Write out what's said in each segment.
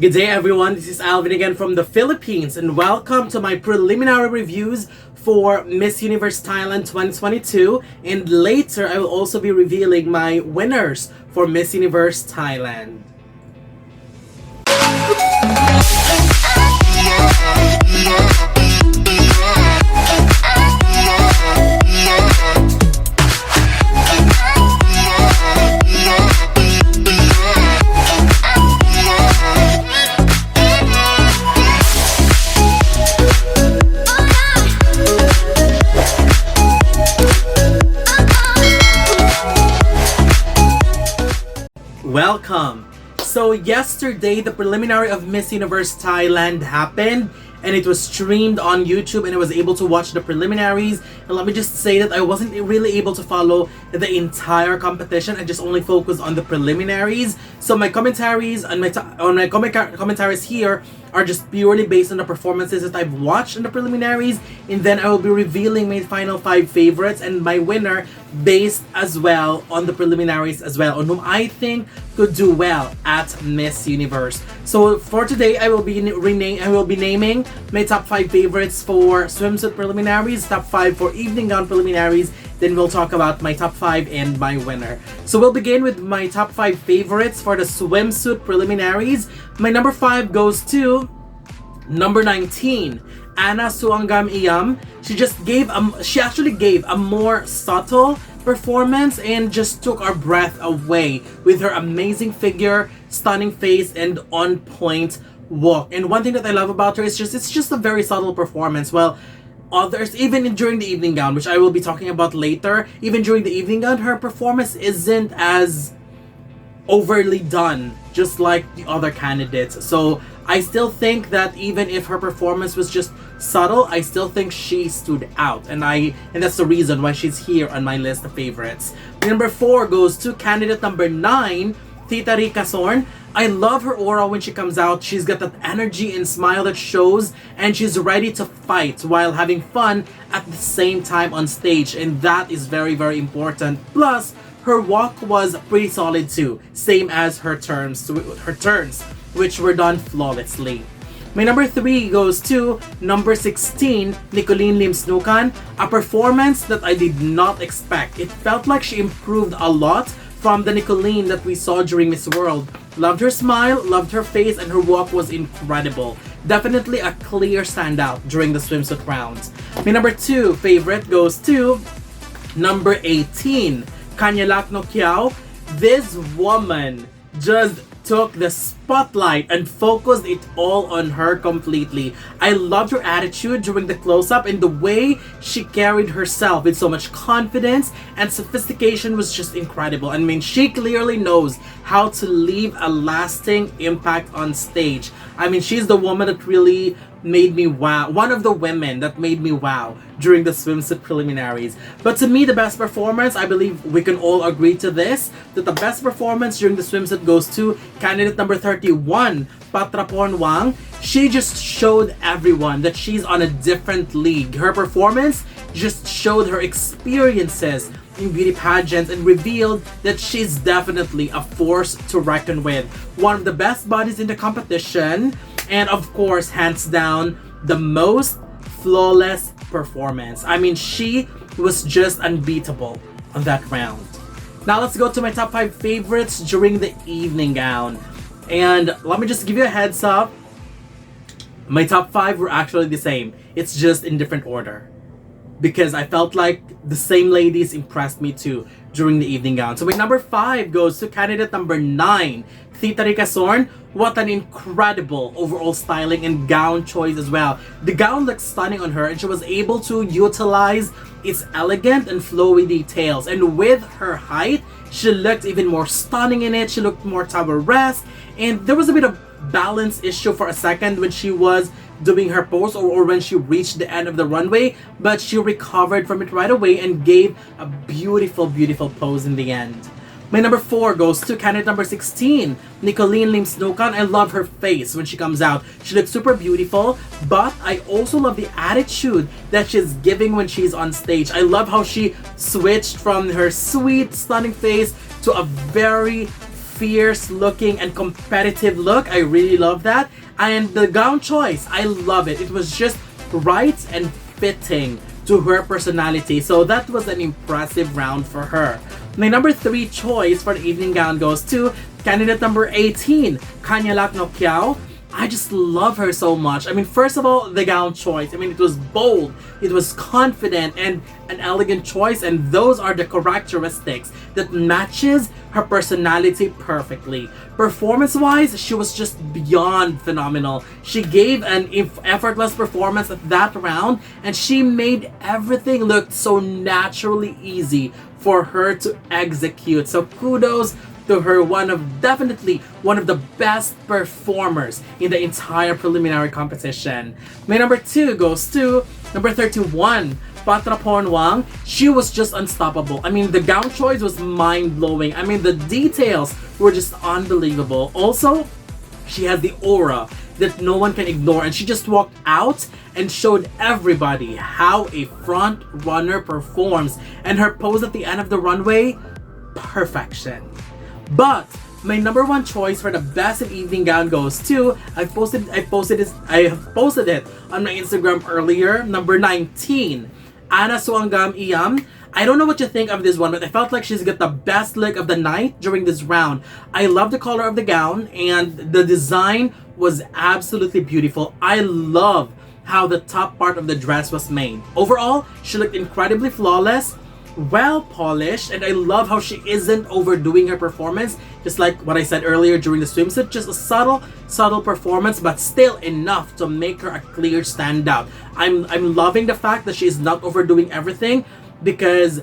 Good day everyone, this is Alvin again from the Philippines and welcome to my preliminary reviews for Miss Universe Thailand 2022, and later I will also be revealing my winners for Miss Universe Thailand. Welcome! So yesterday, the preliminary of Miss Universe Thailand happened and it was streamed on YouTube and I was able to watch the preliminaries. And let me just say that I wasn't really able to follow the entire competition. I just only focused on the preliminaries. So my commentaries and my commentaries here are just purely based on the performances that I've watched in the preliminaries, and then I will be revealing my final 5 favorites and my winner based as well on the preliminaries as well, on whom I think could do well at Miss Universe. So for today, I will be naming my top 5 favorites for swimsuit preliminaries, top 5 for evening gown preliminaries. Then we'll talk about my top 5 and my winner. So we'll begin with my top 5 favorites for the swimsuit preliminaries. My number 5 goes to number 19, Anna Suangam Iyam. She actually gave a more subtle performance and just took our breath away with her amazing figure, stunning face, and on-point walk. And one thing that I love about her is it's just a very subtle performance. Well, others, even during the evening gown, which I will be talking about later, even during the evening gown, her performance isn't as overly done, just like the other candidates. So I still think that even if her performance was just subtle, I still think she stood out, and that's the reason why she's here on my list of favorites. Number 4 goes to candidate number 9, Thitaree Kasorn. I love her aura when she comes out. She's got that energy and smile that shows, and she's ready to fight while having fun at the same time on stage, and that is very, very important. Plus, her walk was pretty solid too, same as her turns, which were done flawlessly. My number 3 goes to number 16, Nicolene Limsnukan. A performance that I did not expect. It felt like she improved a lot from the Nicolene that we saw during Miss World. Loved her smile, loved her face, and her walk was incredible. Definitely a clear standout during the swimsuit rounds. My number 2 favorite goes to number 18, Kanyalak Nookaew. This woman just took the spotlight and focused it all on her completely. I loved her attitude during the close-up, and the way she carried herself with so much confidence and sophistication was just incredible. I mean, she clearly knows how to leave a lasting impact on stage. I mean, she's the woman that really made me wow. One of the women that made me wow during the swimsuit preliminaries. But to me, the best performance, I believe we can all agree to this, that the best performance during the swimsuit goes to candidate number 31, Patrapon Wang. She just showed everyone that she's on a different league. Her performance just showed her experiences in beauty pageants and revealed that she's definitely a force to reckon with. One of the best bodies in the competition, and of course, hands down, the most flawless performance. I mean, she was just unbeatable on that round. Now let's go to my top 5 favorites during the evening gown. And let me just give you a heads up. My top 5 were actually the same. It's just in different order, because I felt like the same ladies impressed me too during the evening gown. So my number 5 goes to candidate number 9, Thitaree Kasorn. What an incredible overall styling and gown choice as well. The gown looked stunning on her, and she was able to utilize its elegant and flowy details. And with her height, she looked even more stunning in it. She looked more tower-esque, and there was a bit of balance issue for a second when she was doing her pose or when she reached the end of the runway, but she recovered from it right away and gave a beautiful, beautiful pose in the end. My number 4 goes to candidate number 16, Nicolene Limsnukan. I love her face when she comes out. She looks super beautiful, but I also love the attitude that she's giving when she's on stage. I love how she switched from her sweet, stunning face to a very fierce looking and competitive look. I really love that. And the gown choice, I love it. It was just right and fitting to her personality. So that was an impressive round for her. My number 3 choice for the evening gown goes to candidate number 18, Kanyalak Nookaew. I just love her so much. I mean, first of all, the gown choice. I mean, it was bold, it was confident, and an elegant choice, and those are the characteristics that matches her personality perfectly. Performance-wise, she was just beyond phenomenal. She gave an effortless performance at that round, and she made everything look so naturally easy for her to execute. So kudos to her, definitely one of the best performers in the entire preliminary competition. My number 2 goes to number 31, Patrapornwang. She was just unstoppable. I mean, the gown choice was mind-blowing. I mean, the details were just unbelievable. Also, she has the aura that no one can ignore, and she just walked out and showed everybody how a front runner performs, and her pose at the end of the runway, perfection. But my number 1 choice for the best of evening gown goes to, I have posted it on my Instagram earlier, number 19, Ana Suanggam Iyam. I don't know what you think of this one, but I felt like she's got the best look of the night during this round. I love the color of the gown, and the design was absolutely beautiful. I love how the top part of the dress was made. Overall, she looked incredibly flawless, well polished, and I love how she isn't overdoing her performance, just like what I said earlier during the swimsuit. Just a subtle performance, but still enough to make her a clear standout. I'm loving the fact that she is not overdoing everything, because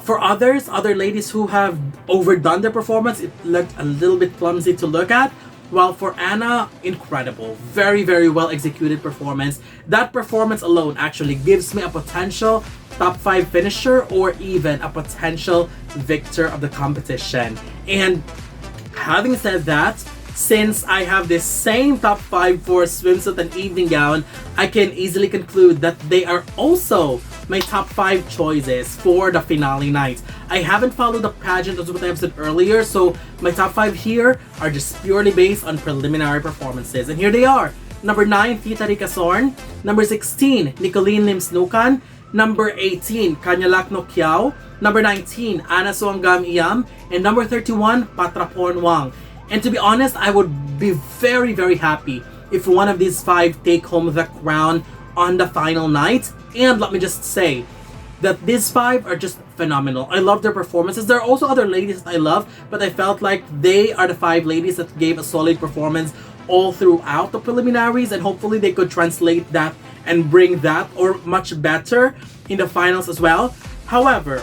for other ladies who have overdone their performance, it looked a little bit clumsy to look at. While for Anna, incredible, very, very well executed performance. That performance alone actually gives me a potential top 5 finisher, or even a potential victor of the competition. And having said that, since I have this same top 5 for swimsuit and evening gown, I can easily conclude that they are also my top 5 choices for the finale night. I haven't followed the pageant as what I have said earlier, so my top 5 here are just purely based on preliminary performances. And here they are. Number 9, Thitaree Kasorn. Number 16, Nicolene Limsnukan. Number 18, Kanyalak Nookaew. Number 19, Ana Suanggam Iyam. And number 31, Patrapornwang. And to be honest, I would be very, very happy if one of these 5 take home the crown on the final night. And let me just say that these 5 are just phenomenal. I love their performances. There are also other ladies that I love, but I felt like they are the 5 ladies that gave a solid performance all throughout the preliminaries, and hopefully they could translate that and bring that or much better in the finals as well. However,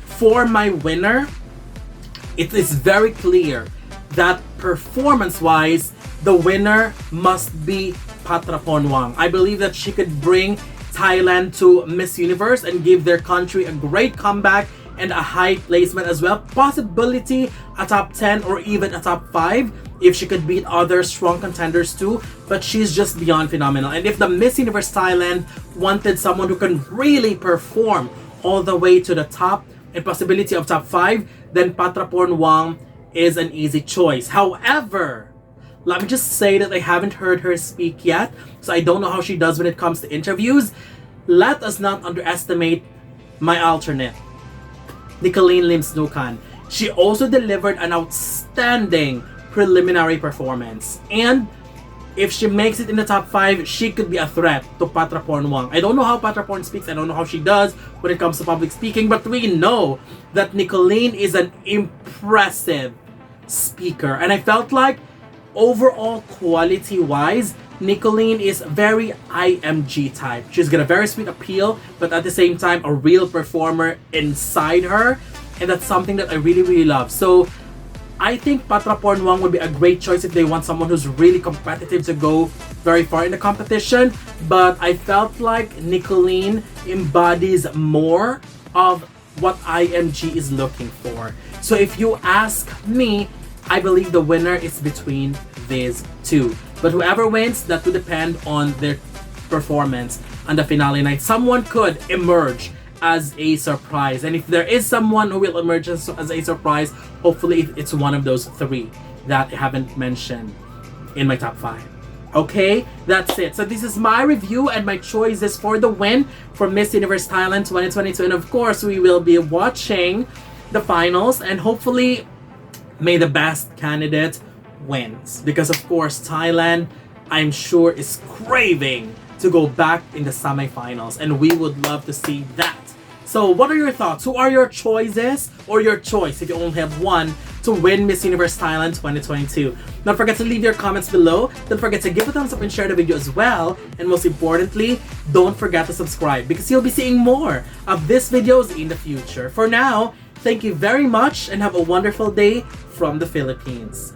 for my winner, it is very clear that performance-wise, the winner must be Patrapornwang. I believe that she could bring Thailand to Miss Universe and give their country a great comeback and a high placement as well. Possibility a top 10 or even a top 5 if she could beat other strong contenders too, but she's just beyond phenomenal. And if the Miss Universe Thailand wanted someone who can really perform all the way to the top and possibility of top 5, then Patrapornwang is an easy choice. However, let me just say that I haven't heard her speak yet, so I don't know how she does when it comes to interviews. Let us not underestimate my alternate, Nicolene Limsnukan. She also delivered an outstanding preliminary performance, and if she makes it in the top 5, she could be a threat to Patrapornwang. I don't know how Patraporn speaks, I don't know how she does when it comes to public speaking, but we know that Nicolene is an impressive speaker, and I felt like overall quality wise, Nicolene is very IMG type. She's got a very sweet appeal, but at the same time a real performer inside her, and that's something that I really, really love. So I think Patrapornwang would be a great choice if they want someone who's really competitive to go very far in the competition, but I felt like Nicolene embodies more of what IMG is looking for. So if you ask me, I believe the winner is between these 2. But whoever wins, that will depend on their performance on the finale night. Someone could emerge as a surprise. And if there is someone who will emerge as a surprise, hopefully it's one of those 3 that I haven't mentioned in my top 5. Okay, that's it. So this is my review and my choices for the win for Miss Universe Thailand 2022. And of course, we will be watching the finals, and hopefully may the best candidate wins. Because of course, Thailand, I'm sure, is craving to go back in the semifinals, and we would love to see that. So what are your thoughts? Who are your choices, or your choice if you only have one, to win Miss Universe Thailand 2022? Don't forget to leave your comments below. Don't forget to give a thumbs up and share the video as well. And most importantly, don't forget to subscribe, because you'll be seeing more of these videos in the future. For now, thank you very much and have a wonderful day from the Philippines.